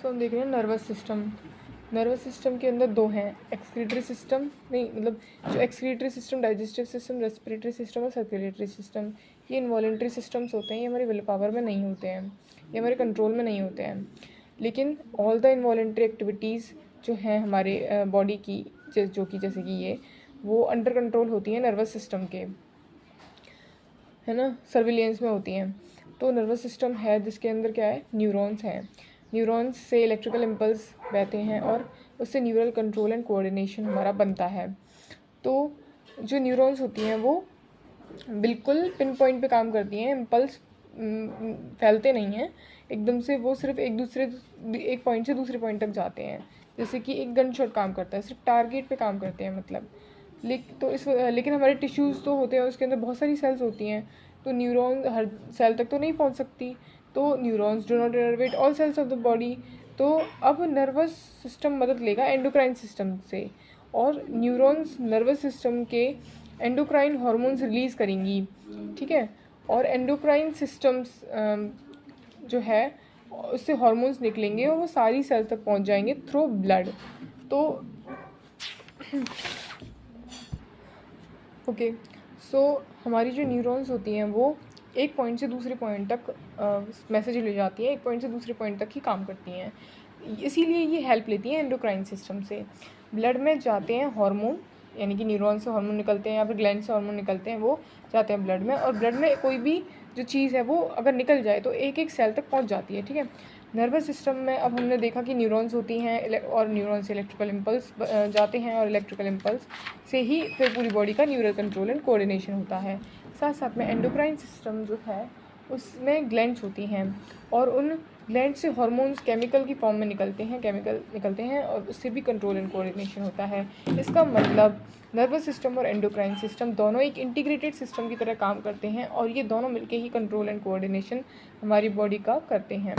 तो हम देख रहे हैं नर्वस सिस्टम। नर्वस सिस्टम के अंदर दो हैं, एक्सक्रीटरी सिस्टम नहीं, मतलब जो excretory system, digestive system, respiratory system और सर्कुलेटरी सिस्टम, ये इनवॉलेंट्री सिस्टम्स होते हैं। ये हमारी विल पावर में नहीं होते हैं, ये हमारे कंट्रोल में नहीं होते हैं। लेकिन ऑल द इनवॉलेंट्री एक्टिविटीज़ जो हैं हमारे बॉडी की, जो कि जैसे कि ये, वो अंडर कंट्रोल होती हैं नर्वस सिस्टम के, है ना, सर्विलियंस में होती हैं। तो नर्वस सिस्टम है जिसके अंदर क्या है, न्यूरॉन्स हैं। न्यूरॉन्स से इलेक्ट्रिकल इम्पल्स बहते हैं और उससे न्यूरल कंट्रोल एंड कोऑर्डिनेशन हमारा बनता है। तो जो न्यूरॉन्स होती हैं वो बिल्कुल पिन पॉइंट पे काम करती हैं, इम्पल्स फैलते नहीं हैं एकदम से, वो सिर्फ एक पॉइंट से दूसरे पॉइंट तक जाते हैं, जैसे कि एक गन शॉट काम करता है, सिर्फ टारगेट पे काम करते हैं मतलब। लेकिन हमारे टिश्यूज़ तो होते हैं, उसके अंदर बहुत सारी सेल्स होती हैं, तो न्यूरॉन हर सेल तक तो नहीं पहुंच सकती, तो neurons do not innervate all cells of the body. तो अब नर्वस सिस्टम मदद लेगा एंडोक्राइन सिस्टम से, और न्यूरॉन्स नर्वस सिस्टम के एंडोक्राइन हार्मोन्स रिलीज़ करेंगी, ठीक है। और एंडोक्राइन सिस्टम्स जो है उससे हार्मोन्स निकलेंगे और वो सारी सेल्स तक पहुंच जाएंगे थ्रू ब्लड। तो ओके, सो हमारी जो न्यूरॉन्स होती हैं वो एक पॉइंट से दूसरे पॉइंट तक मैसेज ले जाती हैं, एक पॉइंट से दूसरे पॉइंट तक ही काम करती हैं, इसीलिए ये हेल्प लेती हैं एंडोक्राइन सिस्टम से। ब्लड में जाते हैं हार्मोन, यानी कि न्यूरॉन से हार्मोन निकलते हैं या फिर ग्लैंड से हार्मोन निकलते हैं, वो जाते हैं ब्लड में, और ब्लड में कोई भी जो चीज़ है वो अगर निकल जाए तो एक एक सेल तक पहुंच जाती है, ठीक है। नर्वस सिस्टम में अब हमने देखा कि न्यूरॉन्स होती हैं और न्यूरॉन से इलेक्ट्रिकल इम्पल्स जाते हैं, और इलेक्ट्रिकल इम्पल्स से ही फिर पूरी बॉडी का न्यूरल कंट्रोल एंड कोऑर्डिनेशन होता है। साथ साथ में एंडोक्राइन सिस्टम जो है उसमें ग्लैंड्स होती हैं, और उन ग्लैंड से हार्मोन्स केमिकल की फॉर्म में निकलते हैं और उससे भी कंट्रोल एंड कोऑर्डिनेशन होता है। इसका मतलब नर्वस सिस्टम और एंडोक्राइन सिस्टम दोनों एक इंटीग्रेटेड सिस्टम की तरह काम करते हैं, और ये दोनों मिलके ही कंट्रोल एंड कोऑर्डिनेशन हमारी बॉडी का करते हैं।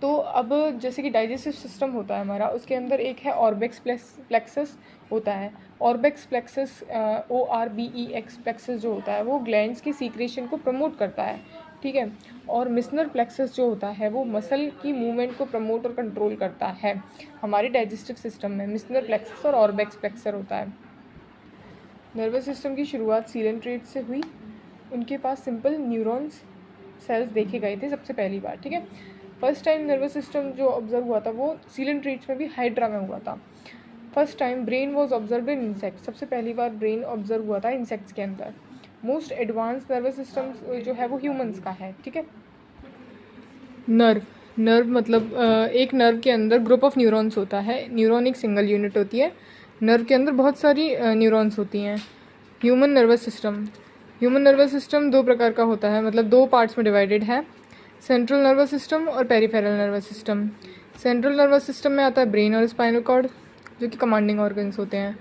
तो अब जैसे कि डाइजेस्टिव सिस्टम होता है हमारा, उसके अंदर एक है ऑर्बेक्स प्लेक्सस होता है। ऑर्बेक्स प्लेक्सस ORBEX प्लेक्सस जो होता है वो ग्लैंड्स की सीक्रेशन को प्रमोट करता है, ठीक है। और मिसनर प्लेक्सस जो होता है वो मसल की मूवमेंट को प्रमोट और कंट्रोल करता है। हमारे डाइजेस्टिव सिस्टम में मिसनर प्लेक्सस और ऑर्बेक्स प्लेक्सर होता है। नर्वस सिस्टम की शुरुआत सीलेंट्रेट से हुई, उनके पास सिंपल न्यूरॉन्स सेल्स देखे गए थे सबसे पहली बार, ठीक है। फर्स्ट टाइम नर्वस सिस्टम जो ऑब्जर्व हुआ था वो सीलेंट्रेट्स में भी हाइड्रा में हुआ था। First time brain was observe in insect, सबसे पहली बार ब्रेन ऑब्जर्व हुआ था इंसेक्ट्स के अंदर। मोस्ट एडवांस नर्वस सिस्टम जो है वो ह्यूमंस का है, ठीक है। नर्व मतलब एक नर्व के अंदर ग्रुप ऑफ न्यूरॉन्स होता है। न्यूरॉन एक सिंगल यूनिट होती है, नर्व के अंदर बहुत सारी न्यूरॉन्स होती हैं। ह्यूमन नर्वस सिस्टम दो प्रकार का होता है, मतलब दो पार्ट्स में डिवाइडेड है, सेंट्रल नर्वस सिस्टम और peripheral nervous system. Central nervous system में आता है ब्रेन और स्पाइनल कॉर्ड जो कि कमांडिंग ऑर्गन्स होते हैं।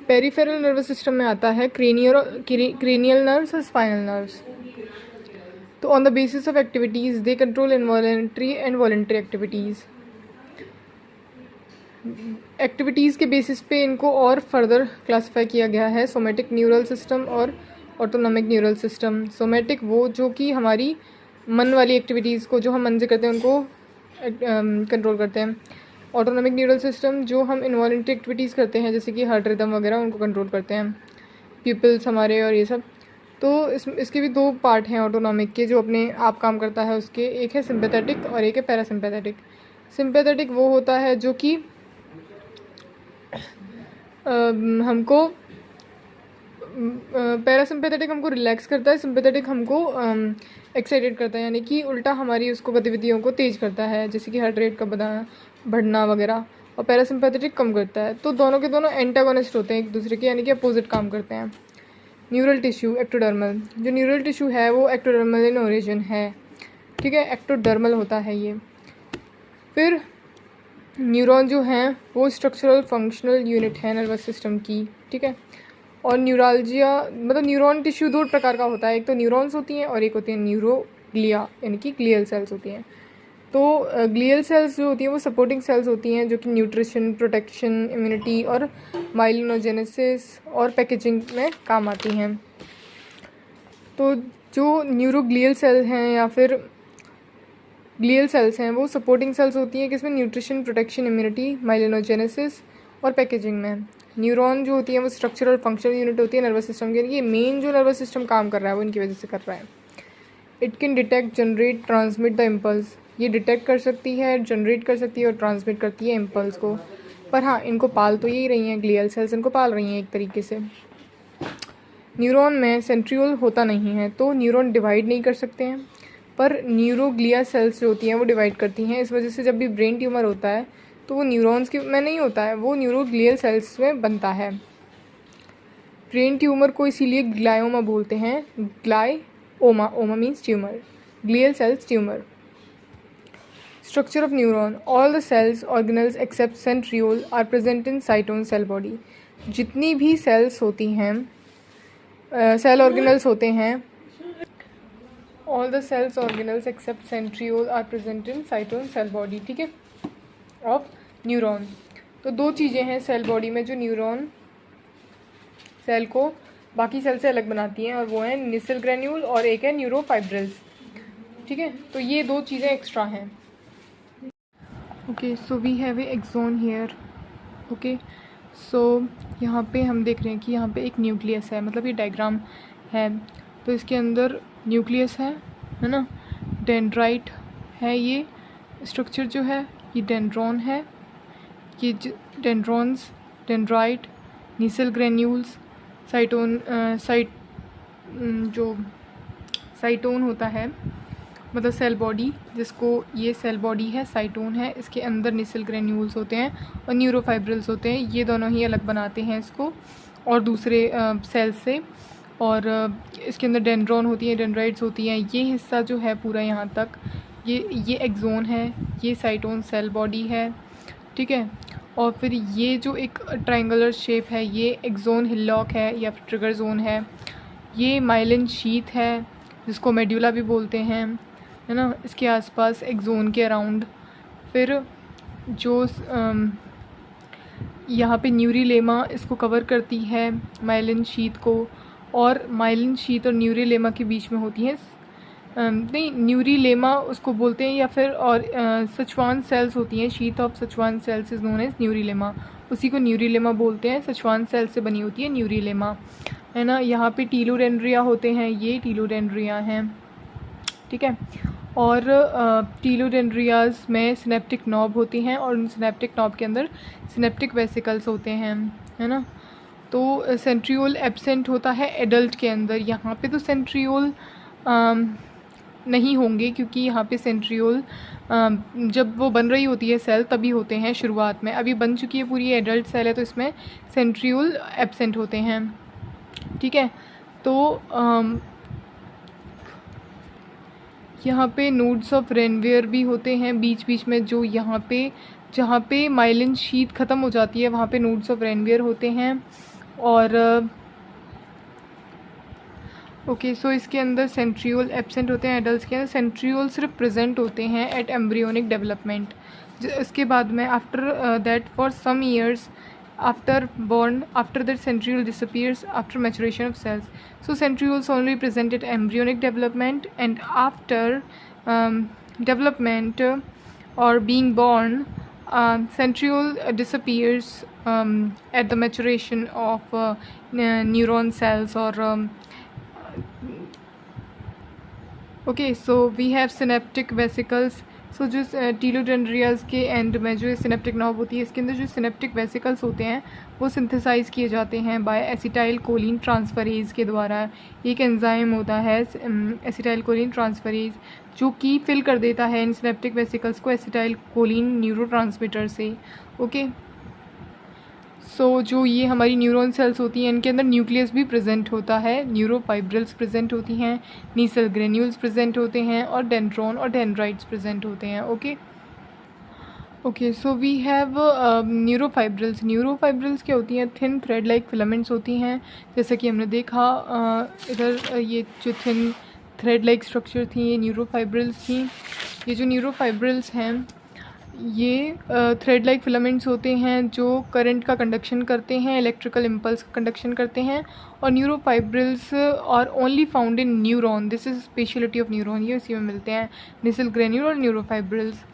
पेरिफेरल नर्वस सिस्टम में आता है क्रेनियल नर्व्स और स्पाइनल नर्व्स। तो on the basis of activities they control involuntary and voluntary activities के बेसिस पे इनको और फर्दर क्लासिफाई किया गया है, सोमेटिक न्यूरल सिस्टम और ऑटोनॉमिक न्यूरल सिस्टम। सोमेटिक वो जो कि हमारी मन वाली एक्टिविटीज़ को जो हम मन से करते हैं उनको कंट्रोल करते हैं। ऑटोनॉमिक न्यूरल सिस्टम जो हम इनवॉलेंट्री एक्टिविटीज़ करते हैं जैसे कि हार्ट रिदम वगैरह, उनको कंट्रोल करते हैं, प्यूपिल्स हमारे और ये सब। तो इसके भी दो पार्ट हैं ऑटोनॉमिक के जो अपने आप काम करता है उसके, एक है सिंपैथेटिक और एक है पैरासिम्पैथेटिक। सिंपैथेटिक वो होता है जो कि हमको पैरासिम्पैथेटिक हमको रिलैक्स करता है, सिंपैथेटिक हमको एक्साइटेड करता है, यानी कि उल्टा हमारी उसको गतिविधियों को तेज़ करता है, जैसे कि हार्ट रेट का बढ़ना वगैरह, और पैरासिम्पैथेटिक कम करता है। तो दोनों के दोनों एंटागोनिस्ट होते हैं एक दूसरे के, यानी कि अपोजिट काम करते हैं। न्यूरल टिश्यू एक्टोडर्मल, जो न्यूरल टिश्यू है वो एक्टोडर्मल इन ओरिजिन है, ठीक है, एक्टोडर्मल होता है ये। फिर न्यूरॉन जो हैं वो स्ट्रक्चरल फंक्शनल यूनिट है नर्वस सिस्टम की, ठीक है। और न्यूरालजिया मतलब न्यूरॉन टिश्यू दो प्रकार का होता है, एक तो न्यूरॉन्स होती हैं और एक होती है न्यूरोग्लिया, यानी कि ग्लियल सेल्स होती हैं। तो ग्लियल सेल्स जो होती हैं वो सपोर्टिंग सेल्स होती हैं जो कि न्यूट्रिशन, प्रोटेक्शन, इम्यूनिटी और माइलिनोजेनेसिस और पैकेजिंग में काम आती हैं। तो जो न्यूरोग्लियल सेल हैं या फिर ग्लियल सेल्स हैं वो सपोर्टिंग सेल्स होती हैं किसमें, न्यूट्रिशन, प्रोटेक्शन, इम्यूनिटी, माइलिनोजेनेसिस और पैकेजिंग में। न्यूरॉन जो होती है वो स्ट्रक्चर और फंक्शनल यूनिट होती है नर्वस सिस्टम की, ये मेन जो नर्वस सिस्टम काम कर रहा है वो इनकी वजह से कर रहा है। It can detect, generate, transmit the impulse, ये डिटेक्ट कर सकती है, जनरेट कर सकती है और ट्रांसमिट करती है इम्पल्स को। पर हाँ, इनको पाल तो यही रही हैं, ग्लियल सेल्स इनको पाल रही हैं एक तरीके से। न्यूरॉन में सेंट्रियोल होता नहीं है तो न्यूरॉन डिवाइड नहीं कर सकते हैं, पर न्यूरोग्लिया सेल्स जो होती हैं वो डिवाइड करती हैं। इस वजह से जब भी ब्रेन ट्यूमर होता है तो वो न्यूरॉन्स के में नहीं होता है, वो न्यूरोग्लियल सेल्स में बनता है। ब्रेन ट्यूमर को इसीलिए ग्लायोमा बोलते हैं, glioma, oma means tumour, glial cells tumour. Structure of neuron, all the cells organelles except centriole are present in cyton cell body. जितनी भी सेल्स होती हैं, सेल ऑर्गेनल्स होते हैं, all the cells organelles except centriole are present in cyton cell body, ठीक है, of neuron. तो दो चीज़ें हैं सेल बॉडी में जो न्यूरॉन सेल को बाकी सेल से अलग बनाती हैं, और वो हैं निसल ग्रेन्यूल और एक है न्यूरोफाइब्रिल्स, ठीक है। तो ये दो चीज़ें एक्स्ट्रा हैं। Okay, so we have a axon here. Okay, so यहाँ पे हम देख रहे हैं कि यहाँ पे एक न्यूक्लियस है, मतलब ये डायग्राम है, तो इसके अंदर न्यूक्लियस है ना, डेंड्राइट है, ये स्ट्रक्चर जो है ये डेंड्रॉन है, ये डेंड्रॉन्स, डेंड्राइट, नीसल ग्रेन्यूल्स, साइटोन, जो साइटोन होता है मतलब सेल बॉडी, जिसको ये सेल बॉडी है, साइटोन है, इसके अंदर निसल ग्रेन्यूल्स होते हैं और न्यूरोफाइब्रिल्स होते हैं, ये दोनों ही अलग बनाते हैं इसको और दूसरे सेल्स से। और इसके अंदर डेंड्रॉन होती है, डेंड्राइट्स होती हैं, ये हिस्सा जो है पूरा यहाँ तक ये एक्सोन है, ये साइटोन सेल बॉडी है, ठीक है। और फिर ये जो एक ट्रायंगुलर शेप है ये एक्सोन हिलॉक है या फिर ट्रिगर जोन है, ये माइलिन शीथ है जिसको मेड्यूला भी बोलते हैं, है ना, इसके आसपास एक्सोन के अराउंड। फिर जो यहाँ पे न्यूरीलेमा इसको कवर करती है माइलिन शीथ को, और माइलिन शीथ और न्यूरीलेमा के बीच में होती है नहीं, न्यूरीलेमा उसको बोलते हैं, या फिर और सचवान सेल्स होती हैं, sheath of Schwann cells is known as neurilemma, उसी को न्यूरीलेमा बोलते हैं, सचवान सेल से बनी होती है न्यूरीलेमा, है ना। यहाँ पे टीलोडेंड्रिया होते हैं, ये टीलोडेंड्रिया हैं, ठीक है। और टीलोडेंड्रियाज में सिनेप्टिक नॉब होती हैं और उन सिनेप्टिक नॉब के अंदर सिनेप्टिक वेसिकल्स होते हैं, है ना। तो सेंट्रियोल एब्सेंट होता है एडल्ट के अंदर, यहाँ पे तो सेंट्रियोल नहीं होंगे क्योंकि यहाँ पे सेंट्रियोल जब वो बन रही होती है सेल तभी होते हैं शुरुआत में, अभी बन चुकी है पूरी एडल्ट सेल है तो इसमें सेंट्रियोल एब्सेंट होते हैं, ठीक है। तो यहाँ पे नोड्स ऑफ रेनवेयर भी होते हैं बीच बीच में, जो यहाँ पे जहाँ पे माइलिन शीथ ख़त्म हो जाती है वहाँ पे नोड्स ऑफ रेनवेयर होते हैं। और ओके, सो इसके अंदर सेंट्रियोल एब्सेंट होते हैं एडल्ट्स के अंदर, सेंट्रियोल सिर्फ प्रेजेंट होते हैं एट एम्ब्रियोनिक डेवलपमेंट। इसके बाद में after that for some years after born, after that centriole disappears after maturation of cells. So centrioles only present at embryonic development, and after development or being born, centriole disappears at the maturation of neuron cells or okay, so we have synaptic vesicles. सो जो टीलोडेंड्रियाज के and में जो synaptic knob होती है इसके अंदर जो synaptic vesicles होते हैं वो सिंथेसाइज किए जाते हैं बाय एसिटाइल कोलिन ट्रांसफरेज के द्वारा। एक एंजाइम होता है एसिटाइल कोलिन ट्रांसफरेज जो कि फिल कर देता है इन सिनेप्टिक वेसिकल्स को एसिटाइल कोलिन न्यूरोट्रांसमीटर से। ओके, सो जो ये हमारी न्यूरॉन सेल्स होती हैं इनके अंदर न्यूक्लियस भी प्रेजेंट होता है, न्यूरोफाइब्रिल्स प्रेजेंट होती हैं, नीसल ग्रेन्यूल्स प्रेजेंट होते हैं और डेंड्रॉन और डेंड्राइट्स प्रेजेंट होते हैं। Okay, so we have neurofibrils. Neurofibrils क्या होती हैं? थिन थ्रेड लाइक फिलामेंट्स होती हैं, जैसा कि हमने देखा इधर ये जो थिन थ्रेड लाइक स्ट्रक्चर थी ये न्यूरोफाइब्रिल्स थी। ये जो न्यूरोफाइब्रिल्स हैं ये थ्रेड लाइक फिलामेंट्स होते हैं जो करंट का कंडक्शन करते हैं, इलेक्ट्रिकल इम्पल्स का कंडक्शन करते हैं। और neurofibrils are only found in neuron, this is speciality of neuron, ये उसी में मिलते हैं, निसल ग्रेन्यूल और न्यूरोफाइब्रिल्स।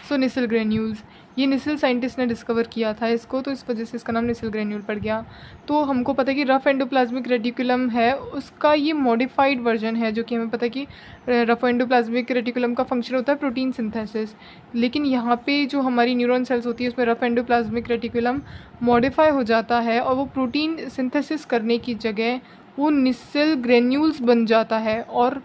सो निसल ग्रेन्यूल्स, ये निसल साइंटिस्ट ने डिस्कवर किया था इसको, तो इस वजह से इसका नाम निसल ग्रेन्यूल पड़ गया। तो हमको पता है कि रफ एंडोप्लाज्मिक रेटिकुलम है, उसका ये मॉडिफाइड वर्जन है, जो कि हमें पता है कि रफ एंडोप्लाज्मिक रेटिकुलम का फंक्शन होता है प्रोटीन सिंथेसिस। लेकिन यहाँ पे जो हमारी न्यूरॉन सेल्स होती है उसमें रफ एंडोप्लाज्मिक रेटिकुलम मॉडिफाई हो जाता है और वो प्रोटीन सिंथेसिस करने की जगह वो निसल ग्रेन्यूल्स बन जाता है। और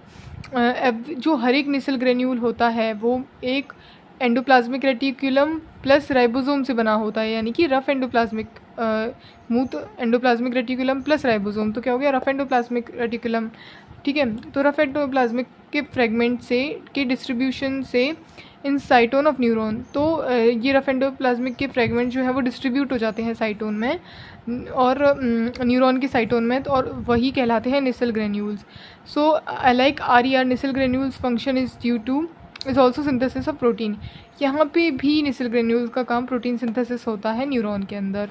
जो हर एक निसल ग्रेन्यूल होता है वो एक एंडोप्लाज्मिक रेटिकुलम प्लस राइबोसोम से बना होता है, यानी कि rough endoplasmic smooth endoplasmic reticulum plus ribosome, तो क्या हो गया रफ एंडोप्लाज्मिक रेटिकुलम। ठीक है, तो रफ एंडोप्लाज्मिक के फ्रेगमेंट से के डिस्ट्रीब्यूशन से इन साइटोन ऑफ न्यूरॉन, तो ये रफ एंडोप्लाज्मिक के फ्रेगमेंट जो है वो डिस्ट्रीब्यूट हो जाते हैं साइटोन में और न्यूरॉन के साइटोन में, और वही कहलाते हैं Nissl granules. So like RER Nissl granules function is also synthesis of protein. यहाँ पे भी निसल ग्रेन्यूल्स का काम प्रोटीन सिंथेसिस होता है न्यूरॉन के अंदर।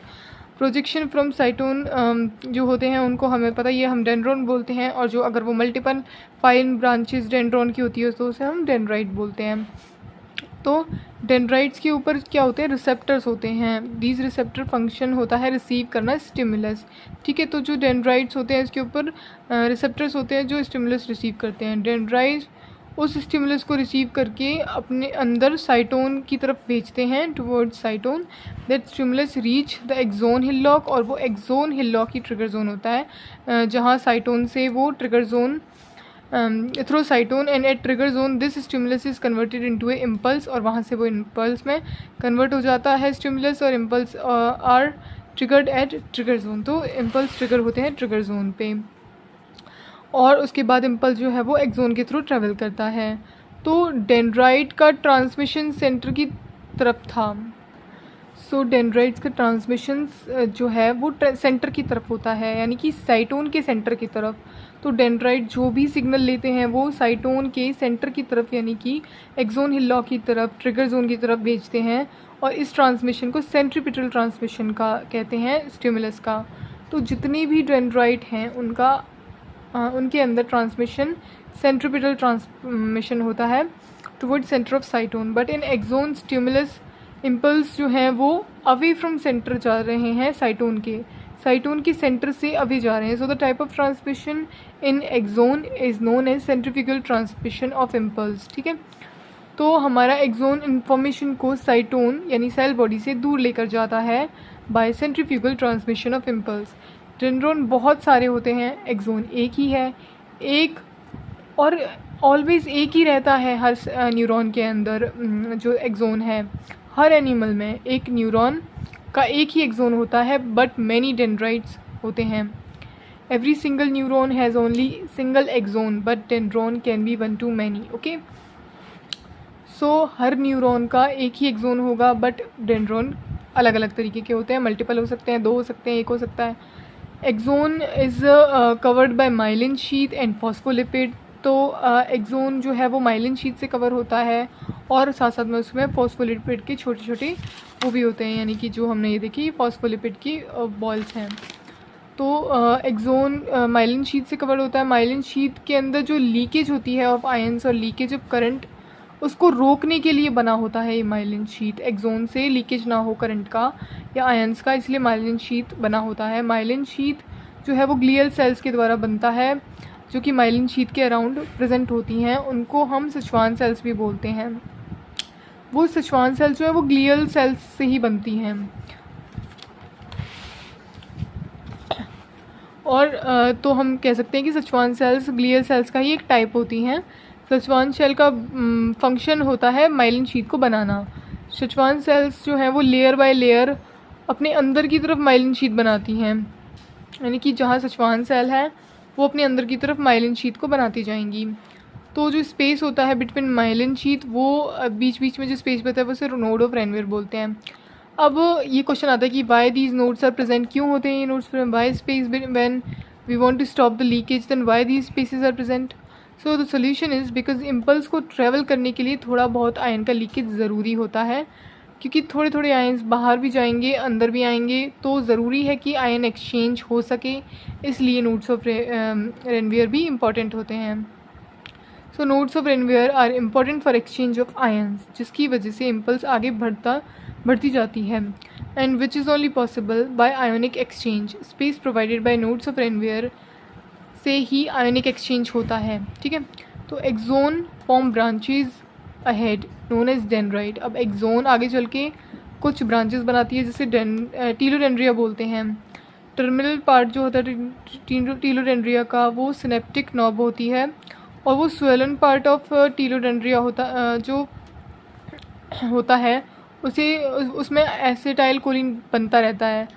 प्रोजेक्शन फ्रॉम साइटोन जो होते हैं उनको हमें पता ही है, हम डेंड्रॉन बोलते हैं, और जो अगर वो मल्टीपल फाइन ब्रांचेस डेंड्रॉन की होती है तो उसे हम डेंड्राइट बोलते हैं। तो डेंड्राइट्स के ऊपर क्या होते हैं, रिसेप्टर्स होते हैं। दीज रिसेप्टर फंक्शन होता है रिसीव करना स्टिमुलस। ठीक है, तो जो डेंड्राइट्स होते हैं इसके ऊपर रिसेप्टर्स होते हैं जो स्टिमुलस रिसीव करते हैं। डेंड्राइट्स उस स्टिमुलस को रिसीव करके अपने अंदर साइटोन की तरफ भेजते हैं, towards cyton. That stimulus reach the axon hillock, और वो एक्सोन हिल्लॉक ही ट्रिगर जोन होता है जहाँ साइटोन से वो trigger zone through cyton and at trigger zone this stimulus is converted into a impulse, और वहाँ से वो इम्पल्स में कन्वर्ट हो जाता है स्टिमुलस, और impulse are triggered at trigger zone. तो इम्पल्स ट्रिगर होते हैं ट्रिगर जोन पे, और उसके बाद इम्पल्स जो है वो एक्सोन के थ्रू ट्रैवल करता है। तो डेंड्राइट का ट्रांसमिशन सेंटर की तरफ था। सो डेंड्राइट्स का ट्रांसमिशन जो है वो सेंटर की तरफ होता है, यानी कि साइटोन के सेंटर की तरफ। तो डेंड्राइट जो भी सिग्नल लेते हैं वो साइटोन के सेंटर की तरफ, यानी कि एक्सोन हिल्लॉक की तरफ, ट्रिगर जोन की तरफ भेजते हैं, और इस ट्रांसमिशन को सेंट्रीपिटल ट्रांसमिशन का कहते हैं, स्टिमुलस का। तो जितने भी डेंड्राइट हैं उनके अंदर ट्रांसमिशन सेंट्रीपिटल ट्रांसमिशन होता है toward centre of cyton. But in axon stimulus impulse जो हैं वो अवे फ्रॉम सेंटर जा रहे हैं, साइटोन के सेंटर से अवे जा रहे हैं। So the type of transmission in axon is known as centrifugal transmission of impulse. ठीक है, तो हमारा एक्सोन इंफॉर्मेशन को साइटोन यानी सेल बॉडी से दूर लेकर जाता है by centrifugal transmission of impulse. Dendron बहुत सारे होते हैं, एक्सोन एक ही है, एक और ऑलवेज एक ही रहता है हर न्यूरॉन के अंदर। जो एक्सोन है हर एनिमल में एक न्यूरॉन का एक ही एक्सोन होता है, बट मैनी डेंड्राइट्स होते हैं। Every single neuron has only single axon, but dendron can be 1 to many। Okay, so हर न्यूरॉन का एक ही एक्सोन होगा, बट डेंड्रॉन अलग अलग तरीके के होते हैं, मल्टीपल हो सकते हैं, 2 हो सकते हैं, 1 हो सकता है। Axon is covered by myelin sheath and phospholipid. तो एक्सोन जो है वो माइलिन शीथ से कवर होता है, और साथ साथ में उसमें फॉस्फोलिपिड के छोटे छोटे वो भी होते हैं, यानी कि जो हमने ये देखी फॉस्फोलिपिड की बॉल्स हैं। तो एक्सोन माइलिन शीथ से कवर होता है। माइलिन शीथ के अंदर जो लीकेज होती है ऑफ आयंस और लीकेज ऑफ करंट, उसको रोकने के लिए बना होता है ये माइलिन शीथ। एक्सोन से लीकेज ना हो करंट का या आयंस का, इसलिए माइलिन शीथ बना होता है। माइलिन शीथ जो है वो ग्लियल सेल्स के द्वारा बनता है, जो कि माइलिन शीथ के अराउंड प्रेजेंट होती हैं, उनको हम सिचुआन सेल्स भी बोलते हैं। वो सिचुआन सेल्स जो है वो ग्लियल सेल्स से ही बनती हैं। और तो हम कह सकते हैं कि सिचुआन सेल्स ग्लियल सेल्स का ही एक टाइप होती हैं। सिचुआन सेल का फंक्शन होता है माइलिन शीथ को बनाना। सिचुआन सेल्स जो हैं वो लेयर बाय लेयर अपने अंदर की तरफ माइलिन शीथ बनाती हैं, यानी कि जहाँ सिचुआन सेल है वो अपने अंदर की तरफ माइलिन शीथ को बनाती जाएंगी। तो जो स्पेस होता है बिटवीन माइलिन शीथ, वो बीच बीच में जो स्पेस बचा है वो उसे नोड ऑफ रेनवीयर बोलते हैं। अब ये क्वेश्चन आता है कि why these nodes are present, क्यों होते हैं ये nodes, why space when we want to stop the leakage then why these spaces are present. So the solution is because impulse को ट्रैवल करने के लिए थोड़ा बहुत आयन का लीकेज ज़रूरी होता है क्योंकि थोड़े थोड़े आयन्स बाहर भी जाएंगे, अंदर भी आएंगे, तो ज़रूरी है कि आयन एक्सचेंज हो सके, इसलिए नोड्स ऑफ रेनवियर भी इम्पॉर्टेंट होते हैं। So nodes of Ranvier are important for exchange of ions, जिसकी वजह से इम्पल्स आगे बढ़ती जाती है, and which is only possible by ionic exchange. Space provided by nodes of Ranvier से ही आयोनिक एक्सचेंज होता है, ठीक है। तो axon form branches ahead known as dendrite. अब एक्सोन आगे चल के कुछ ब्रांचेस बनाती है जिसे टीलोडेंड्रिया बोलते हैं। टर्मिनल पार्ट जो होता है टीलोडेंड्रिया का वो सिनेप्टिक नॉब होती है, और वो स्वेलन पार्ट ऑफ टीलोडेंड्रिया जो होता है उसमें एसिटाइल कोलिन बनता रहता है,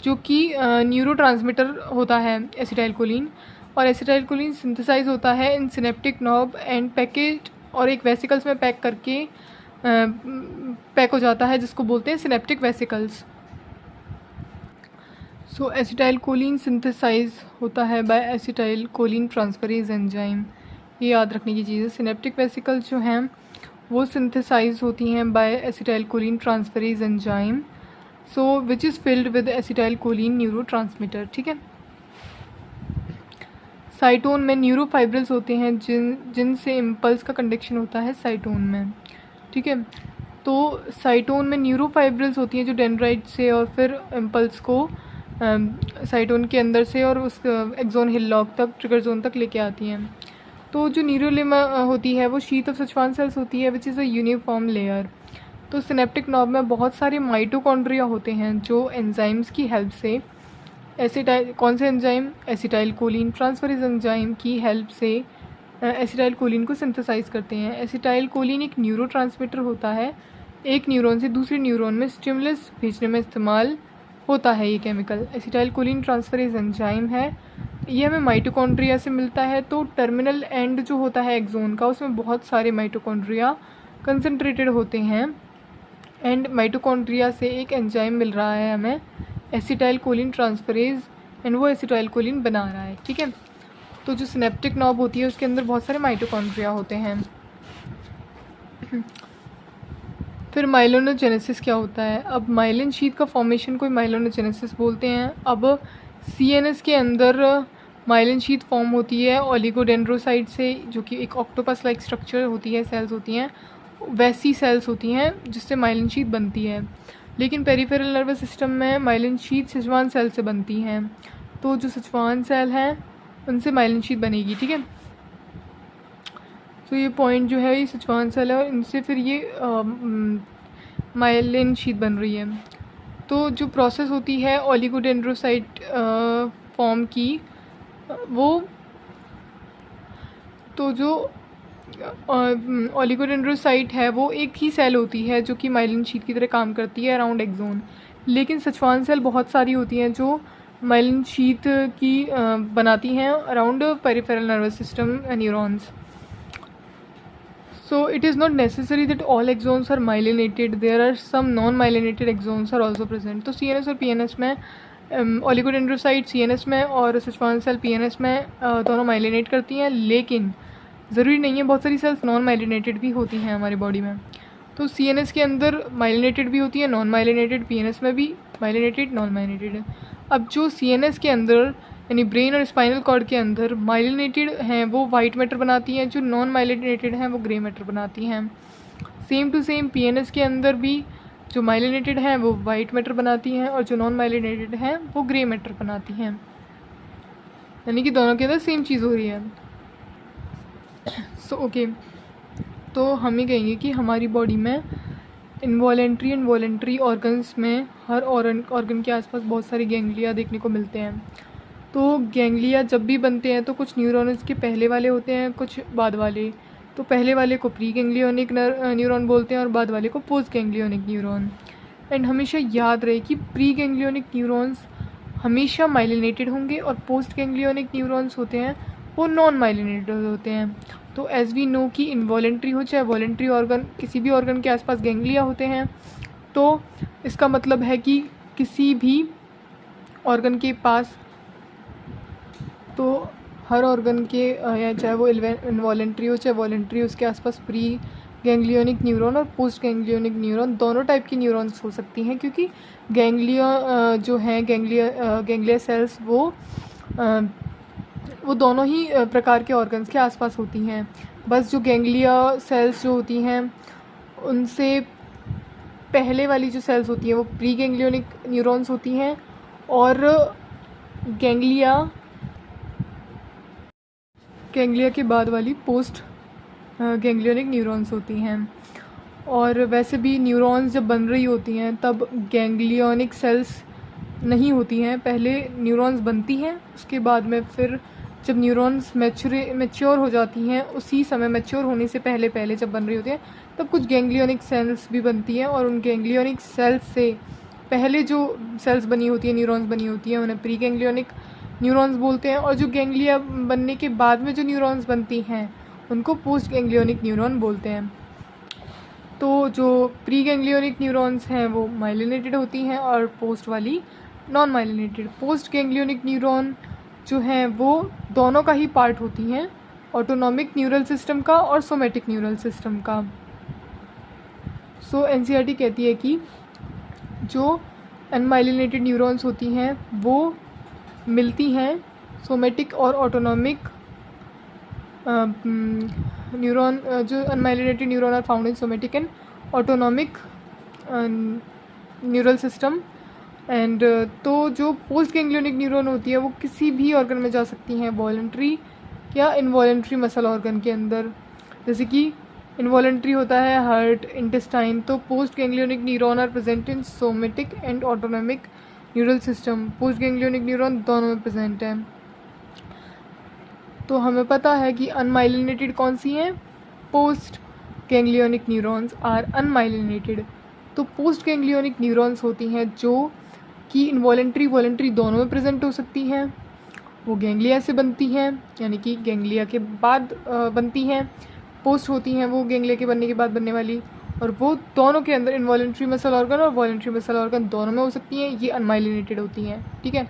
जो कि न्यूरोट्रांसमीटर होता है एसिटाइल कोलिन। और एसिटाइल कोलिन सिंथेसाइज होता है इन सिनेप्टिक नॉब एंड पैकेज, और एक वेसिकल्स में पैक करके पैक हो जाता है, जिसको बोलते हैं synaptic vesicles. So acetylcholine synthesize होता है by acetylcholine transferase enzyme. ये याद रखने की चीज़ है। सिनेप्टिक वेसिकल्स जो हैं वो सिंथेसाइज होती हैं by acetylcholine transferase enzyme, so which is filled with acetylcholine neurotransmitter, ठीक है। साइटोन में न्यूरोफाइब्रिल्स होते हैं जिनसे इम्पल्स का कंडक्शन होता है साइटोन में, ठीक है। तो साइटोन में न्यूरोफाइब्रिल्स होती हैं जो डेंड्राइट से और फिर इम्पल्स को साइटोन के अंदर से और उस एक्सोन हिल्लॉक तक, ट्रिगर जोन तक लेके आती हैं। तो जो न्यूरोलेमा होती है वो शीथ ऑफ सचवान सेल्स होती है, which is a uniform layer. तो सिनेप्टिक नॉब में बहुत सारे माइटोकॉन्ड्रिया होते हैं जो एंजाइम्स की हेल्प से कौन से enzyme, acetyl choline transferase enzyme की हेल्प से एसिटाइल कोलिन को सिंथेसाइज करते हैं। एसिटाइल कोलिन एक न्यूरोट्रांसमीटर होता है, एक न्यूरॉन से दूसरे न्यूरॉन में स्टिमुलस भेजने में इस्तेमाल होता है ये chemical. Acetyl choline transferase enzyme है, ये हमें माइटोकॉन्ड्रिया से मिलता है। तो टर्मिनल एंड जो होता है एक्सोन का, उसमें बहुत सारे माइटोकॉन्ड्रिया कंसनट्रेटेड होते हैं, एंड माइटोकॉन्ड्रिया से एक एंजाइम मिल रहा है हमें एसिटाइल कोलिन ट्रांसफरेज, एंड वो एसिटाइल कोलिन बना रहा है, ठीक है। तो जो सिनेप्टिक नॉब होती है उसके अंदर बहुत सारे माइटोकॉन्ड्रिया होते हैं। फिर माइलोनोजेनेसिस क्या होता है? अब माइलिन शीथ का फॉर्मेशन को माइलोनोजेनेसिस बोलते हैं। अब सीएनएस के अंदर माइलिन शीथ फॉर्म होती है ओलिगोडेंड्रोसाइट से, जो कि एक ऑक्टोपस लाइक स्ट्रक्चर होती है, सेल्स होती हैं, वैसी सेल्स होती हैं जिससे माइलिन शीथ बनती है। लेकिन पेरिफेरल नर्वस सिस्टम में माइलिन शीथ सिचुआन सेल से बनती हैं, तो जो सिचुआन सेल हैं उनसे माइलिन शीथ बनेगी, ठीक है। तो ये पॉइंट जो है ये सिचुआन सेल है और इनसे फिर ये माइलिन शीथ बन रही है। तो जो प्रोसेस होती है ओलिगोडेंड्रोसाइट फॉर्म की, वो तो जो ओलिगोडेंड्रोसाइट है वो एक ही सेल होती है जो कि माइलिन शीथ की तरह काम करती है अराउंड एक्सोन। लेकिन सचवान सेल बहुत सारी होती हैं जो माइलिन शीथ की बनाती हैं around peripheral nervous system neurons. So it is not necessary that all axons are myelinated. There are some non-myelinated axons are also present. तो CNS और PNS में ओलिगोडेंड्रोसाइट CNS में और सिचुआन सेल PNS में दोनों माइलिनेट करती हैं, लेकिन ज़रूरी नहीं है, बहुत सारी सेल्स नॉन माइलिनेटेड भी होती हैं हमारी बॉडी में। तो CNS के अंदर माइलिनेटेड भी होती है, नॉन माइलिनेटेड, PNS में भी माइलिनेटेड, नॉन माइलिनेटेड। अब जो CNS के अंदर यानी ब्रेन और स्पाइनल कॉर्ड के अंदर माइलिनेटेड हैं वो वाइट मैटर बनाती हैं, जो नॉन माइलिनेटेड हैं वो ग्रे मैटर बनाती हैं। सेम टू सेम PNS के अंदर भी जो माइलिनेटेड हैं वो वाइट मैटर बनाती हैं और जो नॉन माइलिनेटेड हैं वो ग्रे मैटर बनाती हैं, यानी कि दोनों के अंदर सेम चीज़ हो रही है। सो ओके, तो हम ये कहेंगे कि हमारी बॉडी में इनवॉलेंट्री एंड वॉलेंट्री ऑर्गन्स में हर ऑर्गन के आसपास बहुत सारे गैंग्लिया देखने को मिलते हैं। तो गैंग्लिया जब भी बनते हैं तो कुछ न्यूरॉन्स के पहले वाले होते हैं, कुछ बाद वाले। तो पहले वाले को प्री गैंग्लियोनिक न्यूरॉन बोलते हैं और बाद वाले को पोस्ट गैंग्लियोनिक न्यूरॉन। एंड हमेशा याद रहे कि प्री गैंग्लियोनिक न्यूरॉन्स हमेशा माइलिनेटेड होंगे और पोस्ट गैंग्लियोनिक न्यूरॉन्स होते हैं वो नॉन माइलिनेटेड होते हैं। तो एज वी नो कि इनवॉलेंट्री हो चाहे वॉलेंट्री ऑर्गन, किसी भी ऑर्गन के आसपास गैंग्लिया होते हैं, तो इसका मतलब है कि किसी भी ऑर्गन के पास, तो हर ऑर्गन के या चाहे वो इनवॉलेंट्री हो चाहे वॉलेंट्री, उसके आसपास प्री गैंग्लियोनिक न्यूरॉन और पोस्ट गैंग्लियोनिक न्यूरॉन दोनों टाइप की न्यूरॉन्स हो सकती हैं, क्योंकि गैंग्लिया जो हैं गैंग्लिया सेल्स वो दोनों ही प्रकार के ऑर्गन्स के आसपास होती हैं। बस जो गैंग्लिया सेल्स जो होती हैं उनसे पहले वाली जो सेल्स होती हैं वो प्री गैंग्लियोनिक न्यूरॉन्स होती हैं, और गैंग्लिया के बाद वाली पोस्ट गैंग्लियोनिक न्यूरॉन्स होती हैं। और वैसे भी न्यूरॉन्स जब बन रही होती हैं तब गैंग्लियोनिक सेल्स नहीं होती हैं, पहले न्यूरॉन्स बनती हैं, उसके बाद में फिर जब न्यूरॉन्स मैच्योर हो जाती हैं उसी समय मैच्योर होने से पहले जब बन रही होती हैं तब कुछ गैंग्लियोनिक सेल्स भी बनती हैं, और उन गैंग्लियोनिक सेल्स से पहले जो सेल्स बनी होती हैं, न्यूरॉन्स बनी होती हैं, उन्हें प्री गैंग्लियोनिक न्यूरॉन्स बोलते हैं, और जो गैंग्लिया बनने के बाद में जो न्यूरॉन्स बनती हैं उनको पोस्ट गैंग्लियोनिक न्यूरॉन बोलते हैं। तो जो प्री गैंग्लियोनिक न्यूरॉन्स हैं वो माइलिनेटेड होती हैं और पोस्ट वाली non myelinated. Post ganglionic neuron जो हैं वो दोनों का ही पार्ट होती हैं, ऑटोनॉमिक न्यूरल सिस्टम का और सोमेटिक न्यूरल सिस्टम का। सो एनसीईआरटी कहती है कि जो अनमाइलिनेटेड न्यूरॉन्स होती हैं वो मिलती हैं सोमेटिक और ऑटोनॉमिक न्यूरॉन। जो unmyelinated neuron are found in somatic and autonomic neural system and तो जो पोस्ट गैंग्लियोनिक न्यूरॉन होती है वो किसी भी ऑर्गन में जा सकती हैं, वॉलंट्री या इनवॉलंट्री मसल ऑर्गन के अंदर। जैसे कि इनवॉलंट्री होता है हार्ट, इंटेस्टाइन, तो post ganglionic neuron are present in somatic and autonomic neural system. Post ganglionic neuron दोनों में प्रेजेंट है। तो हमें पता है कि अनमाइलिनेटेड कौन सी हैं, post ganglionic neurons are unmyelinated. तो पोस्ट गैंग्लियोनिक न्यूरॉन्स होती हैं जो कि इनवॉलंट्री वॉलंट्री दोनों में प्रेजेंट हो सकती हैं, वो गैंग्लिया से बनती हैं यानी कि गैंग्लिया के बाद बनती हैं। पोस्ट होती हैं वो गैंग्लिया के बनने के बाद बनने वाली, और वो दोनों के अंदर इनवॉलंट्री मसल ऑर्गन और वॉलंट्री मसल ऑर्गन दोनों में हो सकती हैं, ये अनमाइलिनेटेड होती हैं, ठीक है।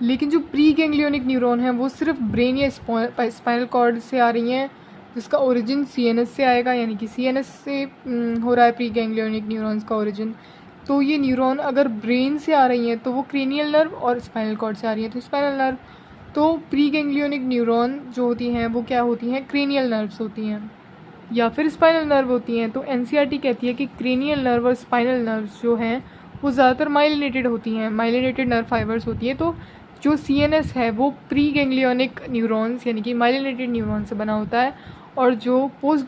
लेकिन जो प्री गैंग्लियोनिक न्यूरॉन हैं वो सिर्फ ब्रेन या स्पाइनल कॉर्ड से आ रही हैं, जिसका ओरिजिन सीएनएस से आएगा, यानी कि सीएनएस से हो रहा है प्री गैंग्लियोनिक न्यूरॉन्स का ओरिजिन। तो ये न्यूरॉन अगर ब्रेन से आ रही हैं तो वो क्रेनियल नर्व और स्पाइनल कॉर्ड से आ रही हैं तो स्पाइनल नर्व। तो प्री गैंग्लियोनिक न्यूरॉन जो होती हैं वो क्या होती हैं, क्रेनियल नर्व्स होती हैं या फिर स्पाइनल नर्व होती हैं। तो एनसीईआरटी कहती है कि क्रेनियल नर्व और स्पाइनल नर्व्स जो हैं वो ज़्यादातर माइलिनेटेड होती हैं, माइलिनेटेड नर्व फाइबर्स होती है। तो जो सीएनएस है वो प्री गैंग्लियोनिक न्यूरॉन्स यानी कि माइलिनेटेड न्यूरॉन से बना होता है, और जो पोस्ट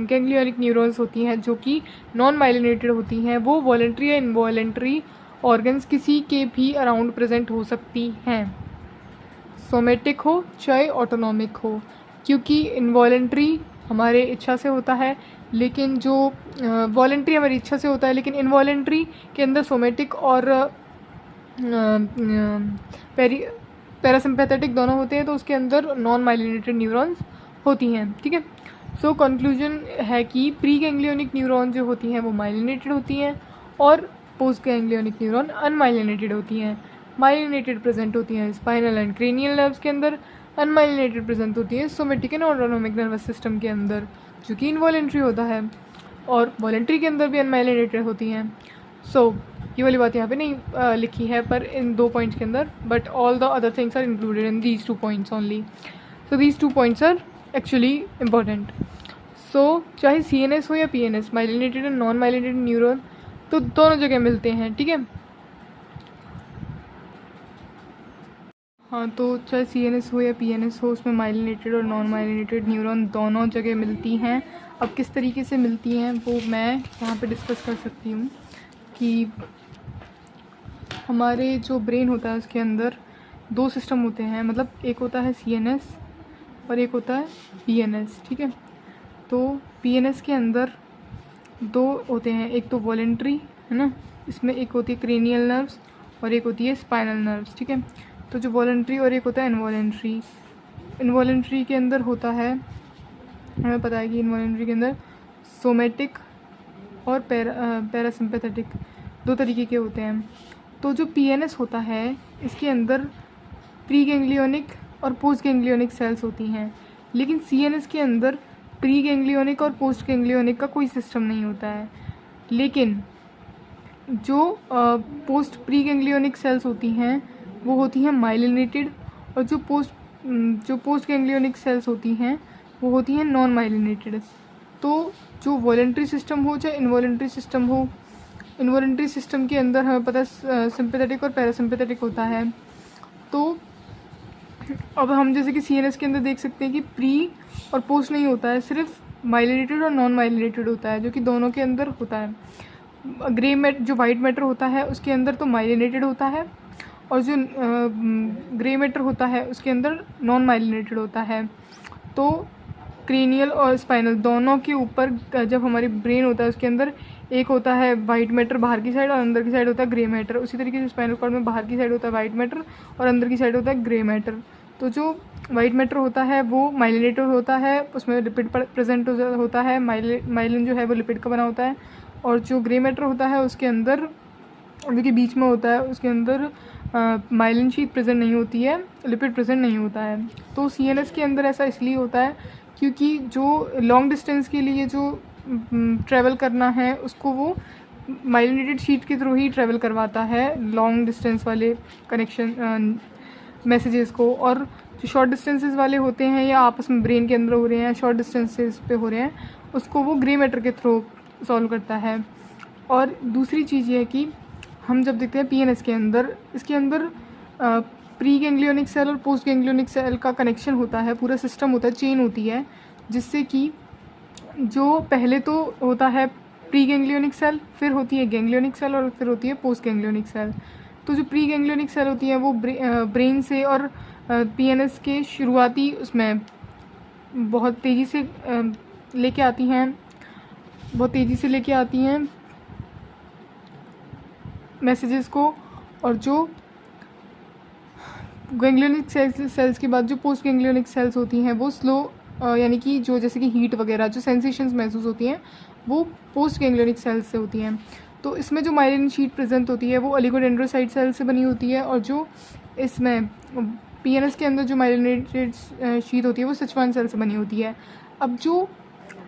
गैंग्लियोनिक न्यूरॉन्स होती हैं जो कि नॉन माइलिनेटेड होती हैं वो वॉलंट्री या इनवॉलंट्री ऑर्गन्स किसी के भी अराउंड प्रेजेंट हो सकती हैं, सोमेटिक हो चाहे ऑटोनॉमिक हो। क्योंकि इनवॉलंट्री हमारे इच्छा से होता है, लेकिन जो वॉलंट्री हमारी इच्छा से होता है, लेकिन इनवॉलंट्री के अंदर सोमेटिक और पैरासिम्पैथेटिक दोनों होते हैं, तो उसके अंदर नॉन माइलिनेटेड न्यूरॉन्स होती हैं, ठीक है। सो कंक्लूजन है कि प्री गैंग्लियोनिक न्यूरॉन जो होती हैं वो माइलिनेटेड होती हैं और पोस्ट गैंग्लियोनिक न्यूरॉन अनमाइलिनेटेड होती हैं। माइलिनेटेड प्रेजेंट होती हैं स्पाइनल एंड क्रेनियल नर्व्स के अंदर, अनमाइलिनेटेड प्रेजेंट होती है somatic and autonomic nervous system के अंदर जो कि इनवॉलंट्री होता है, और वॉलंट्री के अंदर भी अनमाइलिनेटेड होती हैं। सो ये वाली बात यहाँ पे नहीं लिखी है पर इन 2 पॉइंट्स के अंदर, but all the other things are included in these 2 points only. So these 2 points are actually important. So चाहे सीएनएस हो या PNS, myelinated and non myelinated neuron तो दोनों जगह मिलते हैं, ठीक है। हाँ, तो चाहे सीएनएस हो या पीएनएस हो उसमें माइलिनेटेड और नॉन माइलिनेटेड न्यूरॉन दोनों जगह मिलती हैं। अब किस तरीके से मिलती हैं वो मैं यहाँ पे डिस्कस कर सकती हूँ कि हमारे जो ब्रेन होता है उसके अंदर 2 सिस्टम होते हैं, मतलब एक होता है सीएनएस और एक होता है पीएनएस, ठीक है। तो पीएनएस के अंदर 2 होते हैं, एक तो वॉलंट्री है ना, इसमें एक होती है क्रेनियल नर्व्स और एक होती है स्पाइनल नर्व्स, ठीक है। तो जो वॉलंट्री और एक होता है इनवॉलंट्री। इनवॉलंट्री के अंदर होता है, हमें पता है कि इनवॉलंट्री के अंदर सोमेटिक और पैरासिम्पैथेटिक 2 तरीके के होते हैं। तो जो पीएनएस होता है इसके अंदर प्री गैंग्लियोनिक और पोस्ट गैंग्लियोनिक सेल्स होती हैं, लेकिन सीएनएस के अंदर प्री गैंग्लियोनिक और पोस्ट गैंग्लियोनिक का कोई सिस्टम नहीं होता है, लेकिन जो पोस्ट प्री गैंग्लियोनिक सेल्स होती हैं वो होती हैं माइलिनेटेड, और जो पोस्ट गैंग्लियोनिक सेल्स होती हैं वो होती हैं नॉन माइलिनेटेड। तो जो वॉलेंट्री सिस्टम हो चाहे इनवॉलेंट्री सिस्टम हो, इनवॉलेंट्री सिस्टम के अंदर हमें पता है सिंपैथेटिक और पैरासिम्पैथेटिक होता है। तो अब हम जैसे कि CNS के अंदर देख सकते हैं कि प्री और पोस्ट नहीं होता है, सिर्फ माइलिनेटेड और नॉन माइलिनेटेड होता है, जो कि दोनों के अंदर होता है। जो वाइट मैटर होता है उसके अंदर तो माइलिनेटेड होता है, और जो ग्रे मैटर होता है उसके अंदर नॉन माइलिनेटेड होता है। तो क्रेनियल और स्पाइनल दोनों के ऊपर जब हमारी ब्रेन होता है उसके अंदर एक होता है वाइट मैटर बाहर की साइड और अंदर की साइड होता है ग्रे मैटर। उसी तरीके से स्पाइनल कॉर्ड में बाहर की साइड होता है वाइट मैटर और अंदर की साइड होता है ग्रे मैटर। तो जो वाइट मैटर होता है वो माइलिनेटेड होता है, उसमें लिपिड प्रेजेंट होता है, माइलिन जो है वो लिपिड का बना होता है, और जो ग्रे मैटर होता है उसके अंदर जो कि बीच में होता है उसके अंदर माइलिन शीट प्रेजेंट नहीं होती है, लिपिड प्रेजेंट नहीं होता है। तो CNS के अंदर ऐसा इसलिए होता है क्योंकि जो लॉन्ग डिस्टेंस के लिए जो ट्रैवल करना है उसको वो माइलिनेटेड शीट के थ्रू ही ट्रैवल करवाता है, लॉन्ग डिस्टेंस वाले कनेक्शन मैसेजेस को। और जो शॉर्ट डिस्टेंसेस वाले होते हैं या आपस में ब्रेन के अंदर हो रहे हैं, शॉर्ट डिस्टेंसेस पे हो रहे हैं, उसको वो ग्रे मैटर के थ्रू सॉल्व करता है। और दूसरी चीज़ ये है कि हम जब देखते हैं PNS के अंदर, इसके अंदर प्री गैंग्लियोनिक सेल और पोस्ट गैंग्लियोनिक सेल का कनेक्शन होता है, पूरा सिस्टम होता है, चेन होती है, जिससे कि जो पहले तो होता है प्री गैंग्लियोनिक सेल, फिर होती है गैंग्लियोनिक सेल और फिर होती है पोस्ट गैंग्लियोनिक सेल। तो जो प्री गैंग्लियोनिक सेल होती है वो ब्रेन से और PNS के शुरुआती उसमें बहुत तेज़ी से लेके आती हैं मैसेजेस को, और जो गैंग्लियोनिक सेल्स के बाद जो पोस्ट गैंग्लियोनिक सेल्स होती हैं वो स्लो, यानी कि जो जैसे कि हीट वगैरह जो सेंसेशंस महसूस होती हैं वो पोस्ट गैंग्लियोनिक सेल्स से होती हैं। तो इसमें जो माइलिन शीट प्रेजेंट होती है वो ओलिगोडेंड्रोसाइट सेल से बनी होती है, और जो इसमें PNS के अंदर जो माइलिनेटेड शीट होती है वो सिचवान सेल से बनी होती है। अब जो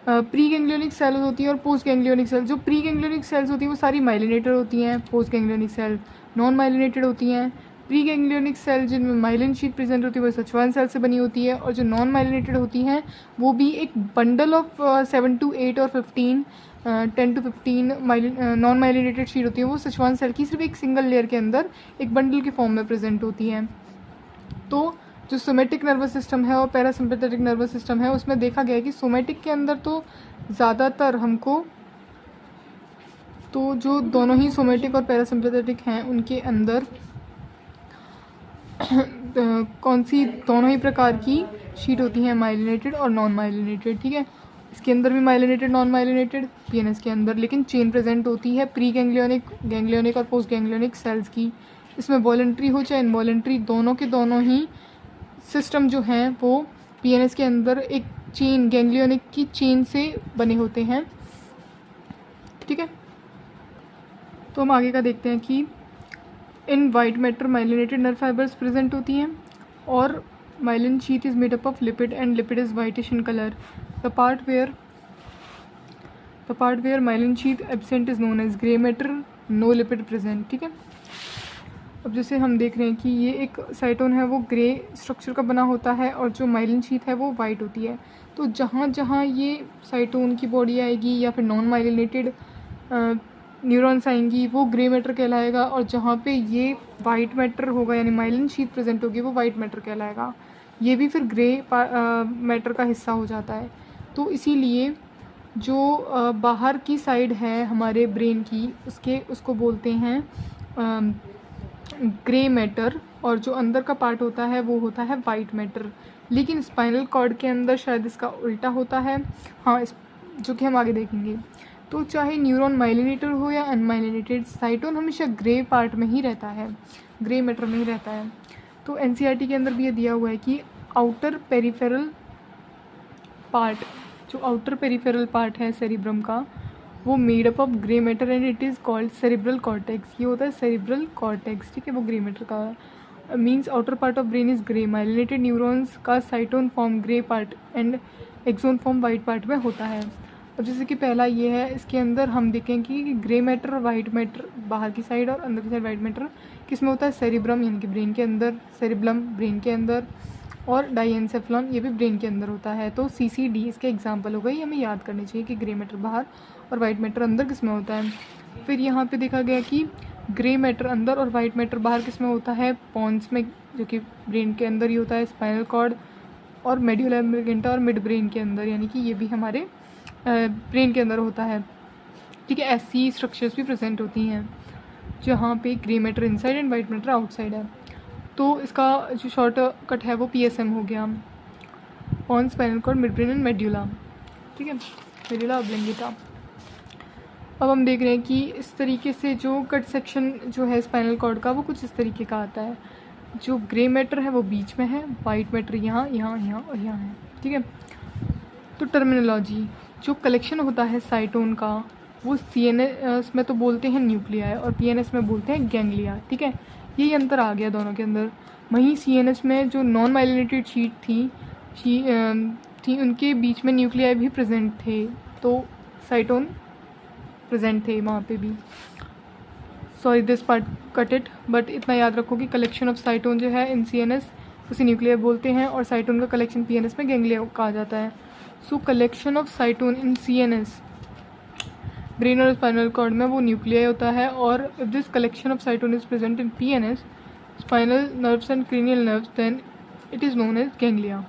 प्री गैंग्लियोनिक सेल होती है और पोस्ट गैंग्लियोनिक सेल, जो प्री गैंग्लियोनिक सेल्स होती है वो सारी माइलिनेटेड होती हैं, post ganglionic cell non myelinated होती हैं। प्री गैंग्लियोनिक सेल जिनमें माइलिन शीट प्रेजेंट होती है वो सिचवान सेल से बनी होती है, और जो नॉन माइलिनेटेड होती हैं वो भी एक बंडल ऑफ 7 to 8 और 10 to 15 नॉन माइलिनेटेड शीट होती है, वो सिचवान सेल की सिर्फ एक सिंगल लेयर के अंदर एक बंडल के फॉर्म में प्रेजेंट होती हैं। तो जो सोमेटिक नर्वस सिस्टम है और पैरासिम्पैथेटिक नर्वस सिस्टम है उसमें देखा गया है कि सोमेटिक के अंदर तो ज़्यादातर हमको, तो जो दोनों ही सोमेटिक और पैरासिम्पैथेटिक हैं उनके अंदर कौन सी दोनों ही प्रकार की शीट होती हैं, माइलिनेटेड और नॉन माइलिनेटेड। ठीक है, इसके अंदर भी माइलिनेटेड नॉन माइलिनेटेड PNS के अंदर, लेकिन चेन प्रेजेंट होती है प्री गैंग्लियोनिक और पोस्ट गैंग्लियोनिक सेल्स की। इसमें वॉलेंट्री हो चाहे इनवॉलेंट्री, दोनों के दोनों ही सिस्टम जो हैं वो PNS के अंदर एक चेन, गैंग्लियोनिक की चेन से बने होते हैं। ठीक है, तो हम आगे का देखते हैं कि in white matter myelinated nerve fibres present होती हैं, और myelin sheet is made up of lipid and lipid is whitish in colour. The part where myelin sheet absent is known as grey matter, no lipid present. ठीक है, अब जैसे हम देख रहे हैं कि ये एक साइटोन है वो ग्रे स्ट्रक्चर का बना होता है, और जो माइलिन शीट है वो वाइट होती है। तो जहाँ जहाँ ये साइटोन की बॉडी आएगी या फिर नॉन माइलिनेटेड न्यूरॉन्स आएंगी वो ग्रे मैटर कहलाएगा, और जहाँ पे ये वाइट मैटर होगा यानी माइलिन शीट प्रेजेंट होगी वो वाइट मैटर कहलाएगा। ये भी फिर ग्रे मैटर का हिस्सा हो जाता है। तो इसीलिए जो बाहर की साइड है हमारे ब्रेन की उसको बोलते हैं ग्रे मैटर, और जो अंदर का पार्ट होता है वो होता है वाइट मैटर। लेकिन स्पाइनल कॉर्ड के अंदर शायद इसका उल्टा होता है, हाँ, जो कि हम आगे देखेंगे। तो चाहे न्यूरॉन माइलिनेटेड हो या अनमाइलिनेटेड, साइटोन हमेशा ग्रे पार्ट में ही रहता है, ग्रे मैटर में ही रहता है। तो NCERT के अंदर भी ये दिया हुआ है कि आउटर पेरिफेरल पार्ट, जो आउटर पेरिफेरल पार्ट है सेरिब्रम का, वो made up of grey matter and it is called cerebral cortex. ये होता है सेरिब्रल कॉर्टेक्स। ठीक है, वो ग्रे मैटर का means outer part of brain is grey. Myelinated neurons का cyton form grey part and axon form white part में होता है। और जैसे कि पहला ये है, इसके अंदर हम देखें कि ग्रे मैटर और वाइट मैटर बाहर की साइड और अंदर की साइड वाइट मैटर किस में होता है, सेरिब्रम यानी कि ब्रेन के अंदर, सेरिब्लम ब्रेन के अंदर, और डाइएन्सेफेलॉन ये भी ब्रेन के अंदर होता है। तो CCD इसके एग्जाम्पल हो गए, ये हमें याद करनी चाहिए कि ग्रे मैटर बाहर और वाइट मैटर अंदर किस में होता है। फिर यहाँ पे देखा गया कि ग्रे मैटर अंदर और वाइट मैटर बाहर किस में होता है, पॉन्स में, जो कि ब्रेन के अंदर ही होता है, स्पाइनल कॉर्ड और मेड्यूला ऑब्लिंगेटा और मिड ब्रेन के अंदर, यानी कि ये भी हमारे ब्रेन के अंदर होता है। ठीक है, ऐसी स्ट्रक्चर्स भी प्रेजेंट होती हैं जहाँ पे grey matter inside and white matter outside है। तो इसका जो शॉर्ट कट है वो PSM हो गया, pons, spinal cord, mid brain and medulla. ठीक है, मेड्यूला ऑब्लिंगेटा। अब हम देख रहे हैं कि इस तरीके से जो कट सेक्शन जो है स्पाइनल कॉर्ड का वो कुछ इस तरीके का आता है। जो ग्रे मैटर है वो बीच में है, वाइट मैटर यहाँ, यहाँ, यहाँ और यहाँ है। ठीक है, तो टर्मिनोलॉजी, जो कलेक्शन होता है साइटोन का वो CNS में तो बोलते हैं न्यूक्लिया और PNS में बोलते हैं गैंग्लिया। ठीक है, यही अंतर आ गया दोनों के अंदर। वहीं CNS में जो नॉन माइलिनेटेड शीट थी उनके बीच में न्यूक्लिया भी प्रेजेंट थे, तो साइटोन प्रेजेंट थे वहाँ पे भी। Sorry this part cut it, but इतना याद रखो कि कलेक्शन ऑफ साइटोन जो है इन CNS उसे न्यूक्लिया बोलते हैं और साइटोन का कलेक्शन PNS में गैंग्लिया कहा जाता है। So collection of cyton in CNS brain और स्पाइनल कॉर्ड में वो न्यूक्लिया होता है, और if this collection of cyton is present in PNS spinal nerves and cranial nerves then it is known as ganglia.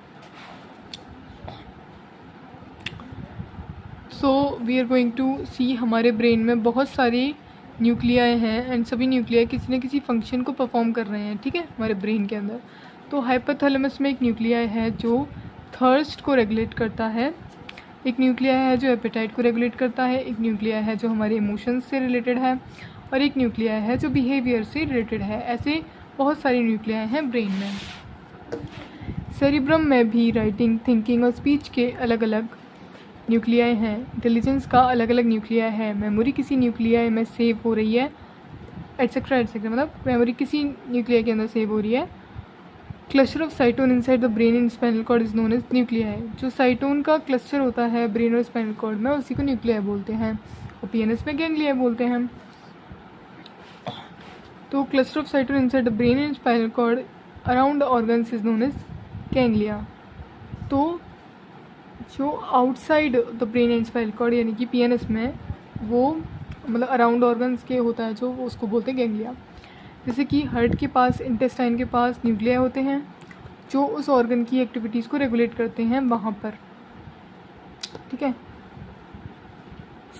So we are going to see हमारे brain में बहुत सारी न्यूक्लियाएँ हैं एंड सभी न्यूक्लिया किसी न किसी फंक्शन को परफॉर्म कर रहे हैं। ठीक है, हमारे ब्रेन के अंदर। तो हाइपोथैलेमस में एक न्यूक्लिया है जो थर्स्ट को रेगुलेट करता है, एक न्यूक्लिया है जो एपेटाइट को रेगुलेट करता है, एक न्यूक्लिया है जो हमारे इमोशंस से रिलेटेड है, और एक न्यूक्लिया है जो बिहेवियर से रिलेटेड है। ऐसे बहुत सारी न्यूक्लिया हैं ब्रेन में। सेरिब्रम में भी राइटिंग, थिंकिंग और स्पीच के अलग अलग न्यूक्लियाएँ हैं। इंटेलिजेंस का अलग अलग न्यूक्लिया है। मेमोरी किसी न्यूक्लिया में सेव हो रही है, एट्सेट्रा एट्सेट्रा, मतलब मेमोरी किसी न्यूक्लिया के अंदर सेव हो रही है। Cluster of cyton inside the brain and spinal cord is known as nuclei है। जो साइटोन का क्लस्टर होता है ब्रेन और स्पाइनल कॉर्ड में उसी को न्यूक्लिया बोलते हैं, और PNS में गैंग्लिया बोलते हैं। तो cluster of cyton inside the brain and spinal cord around the organs is known as ganglia. तो जो outside the brain and spinal cord यानी कि PNS में वो मतलब अराउंड ऑर्गन्स के होता है जो उसको बोलते हैं गैंग्लिया। जैसे कि हार्ट के पास, इंटेस्टाइन के पास न्यूक्लिया होते हैं जो उस ऑर्गन की एक्टिविटीज़ को रेगुलेट करते हैं वहाँ पर। ठीक है,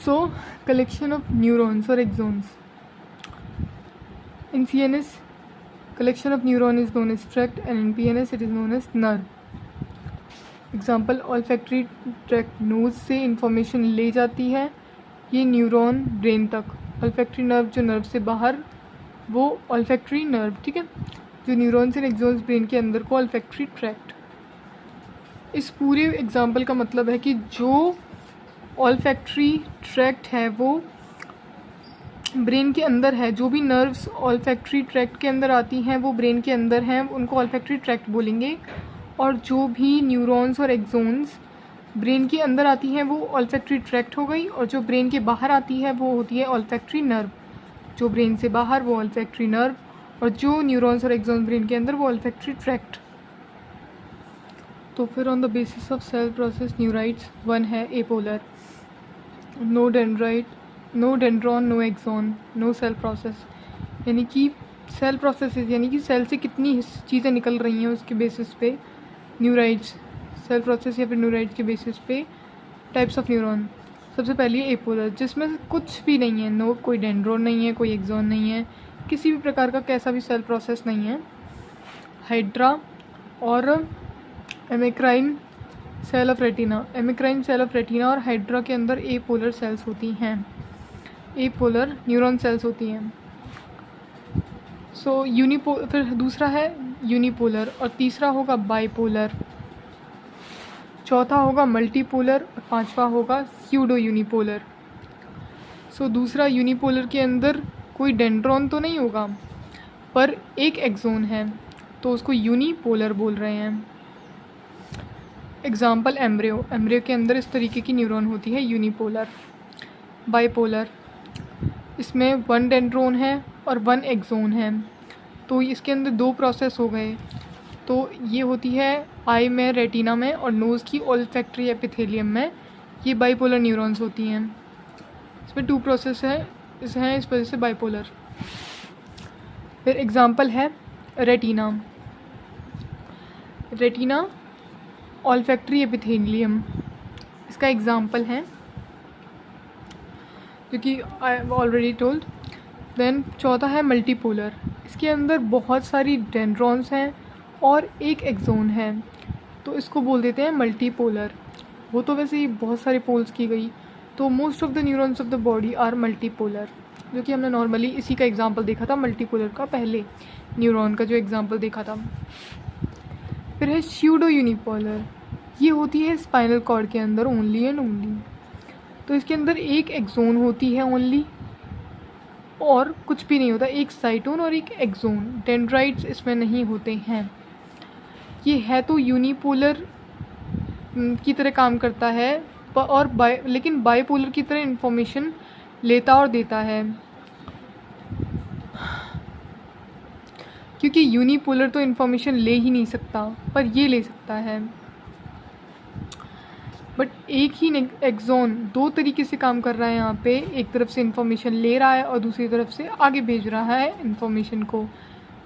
सो कलेक्शन ऑफ न्यूरॉन्स और axons in CNS, collection of neuron is known as tract and in PNS it is known as nerve. Example, olfactory tract nose से इंफॉर्मेशन ले जाती है ये न्यूरॉन ब्रेन तक। ऑल्फैक्टरी नर्व जो nerve से बाहर वो ऑल्फैक्टरी नर्व। ठीक है, जो न्यूरॉन्स एंड एक्सोन्स ब्रेन के अंदर को ऑल्फैक्टरी ट्रैक्ट। इस पूरे एग्जाम्पल का मतलब है कि जो ऑल्फैक्टरी ट्रैक्ट है वो ब्रेन के अंदर है, जो भी नर्व्स ऑल्फैक्टरी ट्रैक्ट के अंदर आती हैं वो ब्रेन के अंदर हैं, उनको ऑल्फैक्टरी ट्रैक्ट बोलेंगे। और जो भी न्यूरॉन्स और एक्सोन्स ब्रेन के अंदर आती हैं वो ऑल्फैक्टरी ट्रैक्ट हो गई, और जो ब्रेन के बाहर आती है वो होती है ऑल्फैक्टरी नर्व। जो ब्रेन से बाहर वो ऑल्फैक्टरी नर्व, और जो न्यूरॉन्स और एक्सोन्स ब्रेन के अंदर वो ऑल्फैक्टरी ट्रैक्ट। तो फिर on the basis of cell process neurites, one है apolar, no dendrite, no dendron, no axon, no cell process. यानी कि सेल प्रोसेसेस यानी कि सेल से कितनी चीज़ें निकल रही हैं उसके बेसिस पे न्यूराइट्स, सेल प्रोसेस या फिर न्यूराइट्स के बेसिस पे टाइप्स ऑफ न्यूरॉन। सबसे पहले एपोलर, जिसमें कुछ भी नहीं है, नो कोई डेंड्रोन नहीं है, कोई एक्सॉन नहीं है, किसी भी प्रकार का कैसा भी सेल प्रोसेस नहीं है। हाइड्रा और amacrine cell of retina, amacrine cell of retina और हाइड्रा के अंदर एपोलर सेल्स होती हैं, एपोलर न्यूरॉन सेल्स होती हैं। सो फिर दूसरा है यूनिपोलर, और तीसरा होगा बाइपोलर, चौथा होगा मल्टीपोलर, और पांचवा होगा स्यूडो यूनिपोलर। सो दूसरा यूनिपोलर के अंदर कोई डेंड्रॉन तो नहीं होगा पर एक एक्सोन है, तो उसको यूनिपोलर बोल रहे हैं। Example embryo. एम्ब्रियो के अंदर इस तरीके की न्यूरॉन होती है, यूनिपोलर, बाइपोलर। इसमें 1 डेंड्रोन है और 1 एक्सोन है। तो इसके अंदर 2 प्रोसेस हो गए। तो ये होती है आई में, रेटिना में, और नोज़ की ओल्फैक्टरी एपिथेलियम में। ये बाइपोलर न्यूरॉन्स होती हैं। इसमें 2 प्रोसेस हैं, इस वजह से बाइपोलर। फिर एग्जांपल है रेटिना। रेटिना ओल्फैक्टरी एपिथेलियम इसका एग्जांपल है, जो कि आई ऑलरेडी टोल्ड। देन चौथा है मल्टीपोलर। इसके अंदर बहुत सारी डेंड्रॉन्स हैं और 1 एक्सोन है, तो इसको बोल देते हैं मल्टीपोलर। वो तो वैसे ही बहुत सारे पोल्स की गई, तो most of the neurons of the body are multipolar, जो कि हमने नॉर्मली इसी का एग्जांपल देखा था, मल्टीपोलर का पहले न्यूरॉन का जो एग्जांपल देखा था। फिर है स्यूडो यूनिपोलर। ये होती है स्पाइनल कॉर्ड के अंदर ओनली एंड ओनली। तो इसके अंदर 1 एक्सोन होती है ओनली, और कुछ भी नहीं होता, 1 साइटोन और 1 एक्सोन। डेंड्राइट्स इसमें नहीं होते हैं। ये है तो यूनिपोलर की तरह काम करता है, और लेकिन बाइपोलर की तरह इन्फॉर्मेशन लेता और देता है, क्योंकि यूनिपोलर तो इन्फॉर्मेशन ले ही नहीं सकता, पर ये ले सकता है। बट एक ही एक्सोन 2 तरीके से काम कर रहा है यहाँ पे। एक तरफ से इन्फॉर्मेशन ले रहा है और दूसरी तरफ से आगे भेज रहा है इन्फॉर्मेशन को।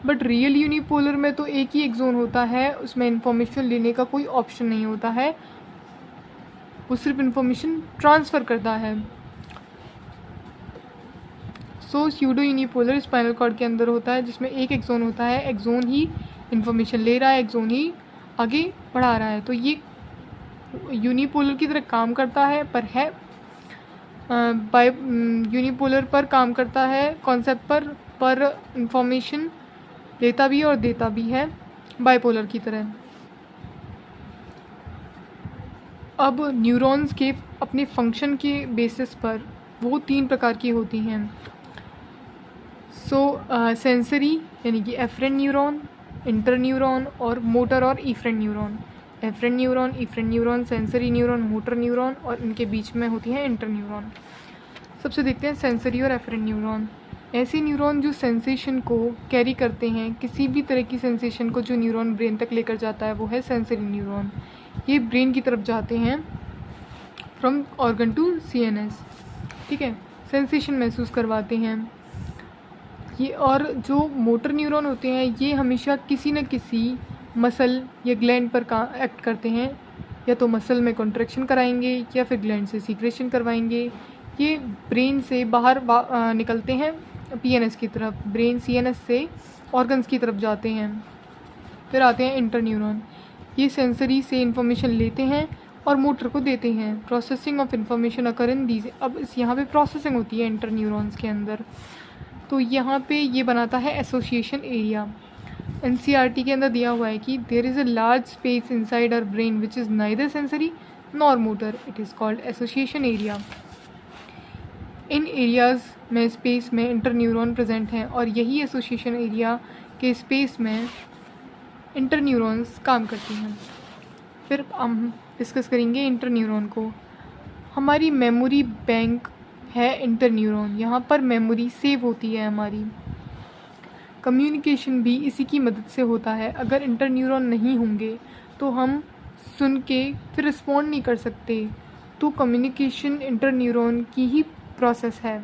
बट रियल यूनिपोलर में तो एक ही एक्सोन होता है, उसमें इन्फॉर्मेशन लेने का कोई ऑप्शन नहीं होता है, वो सिर्फ इन्फॉर्मेशन ट्रांसफ़र करता है। सो स्यूडो यूनिपोलर स्पाइनल कॉर्ड के अंदर होता है, जिसमें 1 एक्सोन होता है। एक्सोन ही इन्फॉर्मेशन ले रहा है, एक्सोन ही आगे बढ़ा रहा है। तो ये यूनिपोलर की तरह काम करता है, पर है यूनिपोलर पर काम करता है कॉन्सेप्ट पर इंफॉर्मेशन लेता भी और देता भी है बाइपोलर की तरह। अब न्यूरॉन्स के अपने फंक्शन के बेसिस पर वो 3 प्रकार की होती हैं। सेंसरी यानी कि एफरेंट न्यूरॉन, इंटरन्यूरॉन, और मोटर और efferent neuron. Afferent neuron, sensory neuron, motor neuron, और इनके बीच में होती है इंटरन्यूरॉन। सबसे देखते हैं सेंसरी और एफरेंट न्यूरॉन। ऐसे न्यूरॉन जो सेंसेशन को कैरी करते हैं, किसी भी तरह की सेंसेशन को जो न्यूरॉन ब्रेन तक लेकर जाता है, वो है सेंसरी न्यूरॉन। ये ब्रेन की तरफ जाते हैं फ्रॉम ऑर्गन टू CNS, ठीक है, सेंसेशन महसूस करवाते हैं ये। और जो मोटर न्यूरॉन होते हैं, ये हमेशा किसी न किसी मसल या ग्लैंड पर एक्ट करते हैं, या तो मसल में कॉन्ट्रैक्शन कराएंगे या फिर ग्लैंड से सीक्रेशन करवाएंगे। ये ब्रेन से बाहर निकलते हैं PNS की तरफ, ब्रेन CNS से ऑर्गन्स की तरफ जाते हैं। फिर आते हैं इंटरन्यूरॉन। ये सेंसरी से इंफॉर्मेशन लेते हैं और मोटर को देते हैं। Processing of information occur in these. अब इस यहाँ पे प्रोसेसिंग होती है इंटरन्यूरॉन्स के अंदर। तो यहाँ पे ये बनाता है एसोसिएशन एरिया। NCERT के अंदर दिया हुआ है कि there is a large space inside our brain which is neither sensory nor motor, it is called association area. इन एरियाज़ में स्पेस में इंटरन्यूरॉन प्रेजेंट हैं, और यही एसोसिएशन एरिया के स्पेस में इंटरन्यूरॉन्स काम करती हैं। फिर हम डिस्कस करेंगे इंटरन्यूरॉन को। हमारी मेमोरी बैंक है इंटरन्यूरॉन, यहाँ पर मेमोरी सेव होती है हमारी। कम्युनिकेशन भी इसी की मदद से होता है। अगर इंटरन्यूरॉन नहीं होंगे तो हम सुन के फिर रिस्पॉन्ड नहीं कर सकते। तो कम्युनिकेशन इंटरन्यूरॉन की ही प्रोसेस है,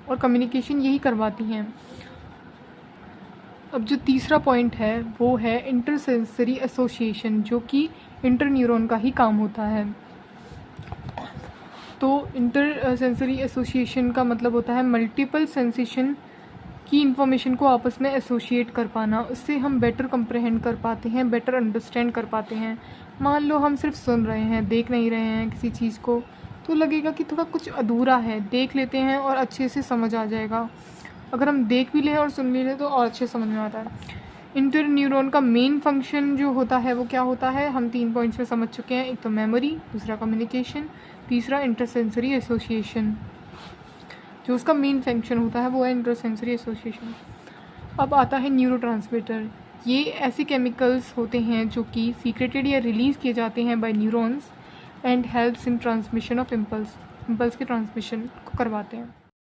और कम्युनिकेशन यही करवाती हैं। अब जो तीसरा पॉइंट है वो है इंटरसेंसरी एसोसिएशन, जो कि इंटरन्यूरॉन का ही काम होता है। तो इंटरसेंसरी एसोसिएशन का मतलब होता है मल्टीपल सेंसेशन की इन्फॉर्मेशन को आपस में एसोशिएट कर पाना। उससे हम बेटर कंप्रहेंड कर पाते हैं, बेटर अंडरस्टैंड कर पाते हैं। मान लो हम सिर्फ सुन रहे हैं, देख नहीं रहे हैं किसी चीज़ को, तो लगेगा कि थोड़ा कुछ अधूरा है। देख लेते हैं और अच्छे से समझ आ जाएगा। अगर हम देख भी लें और सुन भी लें तो और अच्छे समझ में आता है। इंटरन्यूरॉन का मेन फंक्शन जो होता है वो क्या होता है, हम 3 पॉइंट्स में समझ चुके हैं। एक तो मेमोरी, दूसरा कम्युनिकेशन, तीसरा इंटरसेंसरी एसोसिएशन। जो उसका मेन फंक्शन होता है वो है इंटरसेंसरी एसोसिएशन। अब आता है न्यूरोट्रांसमीटर। ये ऐसे केमिकल्स होते हैं जो कि सीक्रेटेड या रिलीज़ किए जाते हैं by neurons and helps in transmission of impulse के ट्रांसमिशन को करवाते हैं।